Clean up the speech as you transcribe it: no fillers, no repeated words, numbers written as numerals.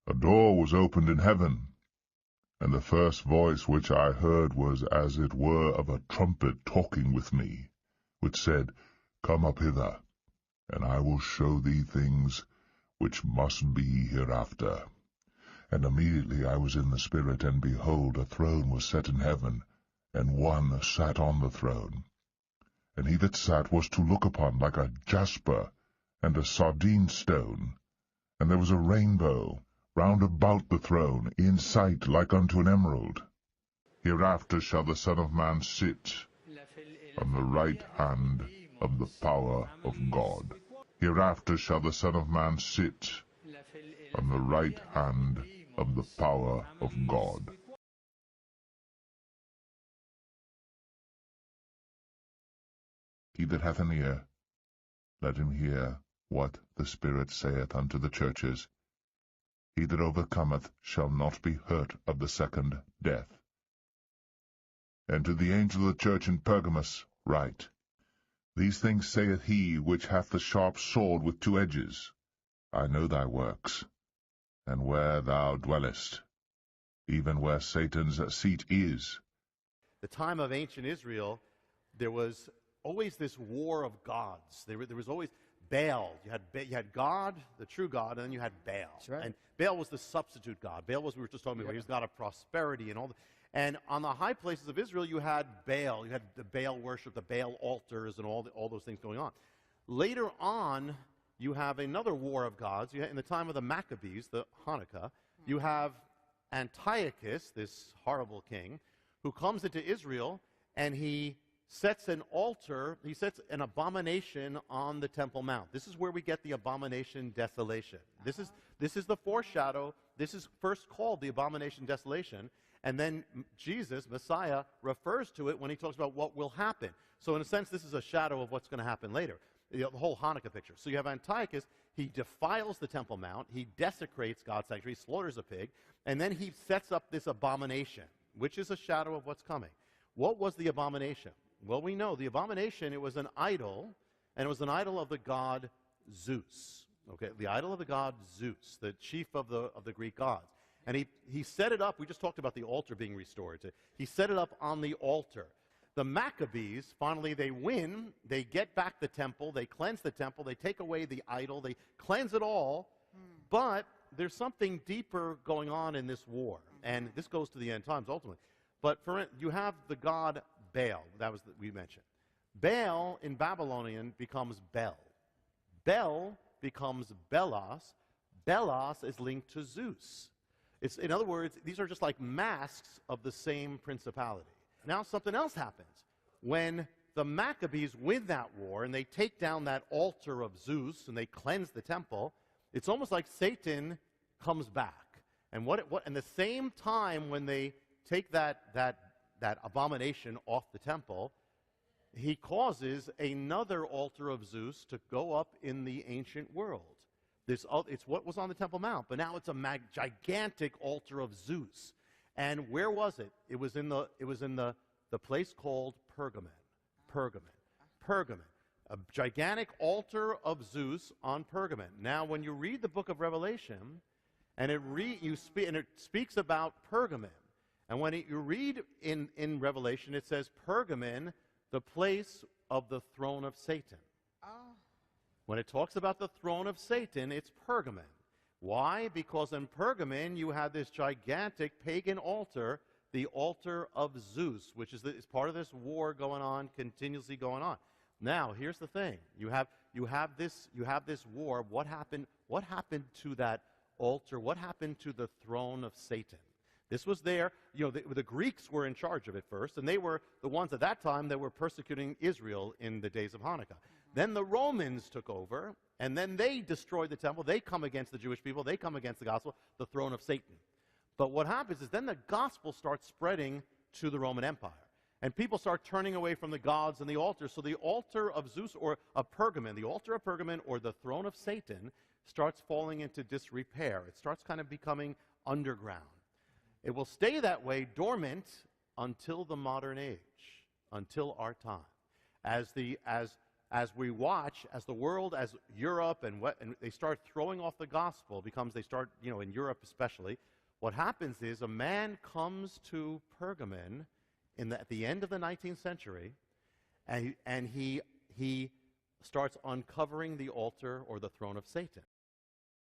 A door was opened in heaven, and the first voice which I heard was as it were of a trumpet talking with me, which said, Come up hither, and I will show thee things which must be hereafter. And immediately I was in the Spirit, and behold, a throne was set in heaven, and one sat on the throne. And he that sat was to look upon like a jasper and a sardine stone. And there was a rainbow round about the throne, in sight like unto an emerald. Hereafter shall the Son of Man sit on the right hand of the power of God. Hereafter shall the Son of Man sit on the right hand of the power of God. He that hath an ear, let him hear what the Spirit saith unto the churches. He that overcometh shall not be hurt of the second death. And to the angel of the church in Pergamos write, These things saith he which hath the sharp sword with two edges. I know thy works, and where thou dwellest, even where Satan's seat is. The time of ancient Israel, there was always this war of gods. There was always Baal. You had God, the true God, and then you had Baal. That's right. And Baal was the substitute God. Baal was, we were just talking about, he was God of prosperity and all that. And on the high places of Israel, you had Baal. You had the Baal worship, the Baal altars, and all those things going on. Later on, you have another war of gods. In the time of the Maccabees, the Hanukkah, you have Antiochus, this horrible king, who comes into Israel, and he sets an altar, he sets an abomination on the Temple Mount. This is where we get the abomination desolation. This is the foreshadow. This is first called the abomination desolation, and then Jesus, Messiah, refers to it when he talks about what will happen. So in a sense, this is a shadow of what's going to happen later, the whole Hanukkah picture. So you have Antiochus, he defiles the Temple Mount, he desecrates God's sanctuary, he slaughters a pig, and then he sets up this abomination, which is a shadow of what's coming. What was the abomination? Well, we know the abomination, it was an idol, and it was an idol of the god Zeus. Okay, the idol of the god Zeus, the chief of the Greek gods. And he set it up, we just talked about the altar being restored. He set it up on the altar. The Maccabees, finally they win, they get back the temple, they cleanse the temple, they take away the idol, they cleanse it all, but there's something deeper going on in this war, and this goes to the end times ultimately. But you have the god Baal, we mentioned. Baal in Babylonian becomes Bel. Bel becomes Belos. Belos is linked to Zeus. In other words, these are just like masks of the same principality. Now something else happens. When the Maccabees win that war and they take down that altar of Zeus and they cleanse the temple, it's almost like Satan comes back. And and the same time when they take that abomination off the temple, he causes another altar of Zeus to go up in the ancient world. It's what was on the Temple Mount, but now it's a gigantic altar of Zeus. And where was it? It was in the place called Pergamon. Pergamon. A gigantic altar of Zeus on Pergamon. Now, when you read the book of Revelation, and it speaks about Pergamon, and when you read in Revelation, it says Pergamon, the place of the throne of Satan. Oh. When it talks about the throne of Satan, it's Pergamon. Why? Because in Pergamon, you have this gigantic pagan altar, the altar of Zeus, which is part of this war going on, continuously going on. Now, here's the thing. You have this war. What happened to that altar? What happened to the throne of Satan? This was there. The Greeks were in charge of it first, and they were the ones at that time that were persecuting Israel in the days of Hanukkah. Then the Romans took over, and then they destroyed the temple. They come against the Jewish people. They come against the gospel, the throne of Satan. But what happens is then the gospel starts spreading to the Roman Empire, and people start turning away from the gods and the altars. So the altar of Zeus or of Pergamon, the altar of Pergamon or the throne of Satan starts falling into disrepair. It starts kind of becoming underground. It will stay that way, dormant, until the modern age, until our time. As as we watch, as the world, as Europe and they start throwing off the gospel, they start, in Europe especially, what happens is a man comes to Pergamon at the end of the 19th century, and he starts uncovering the altar or the throne of Satan.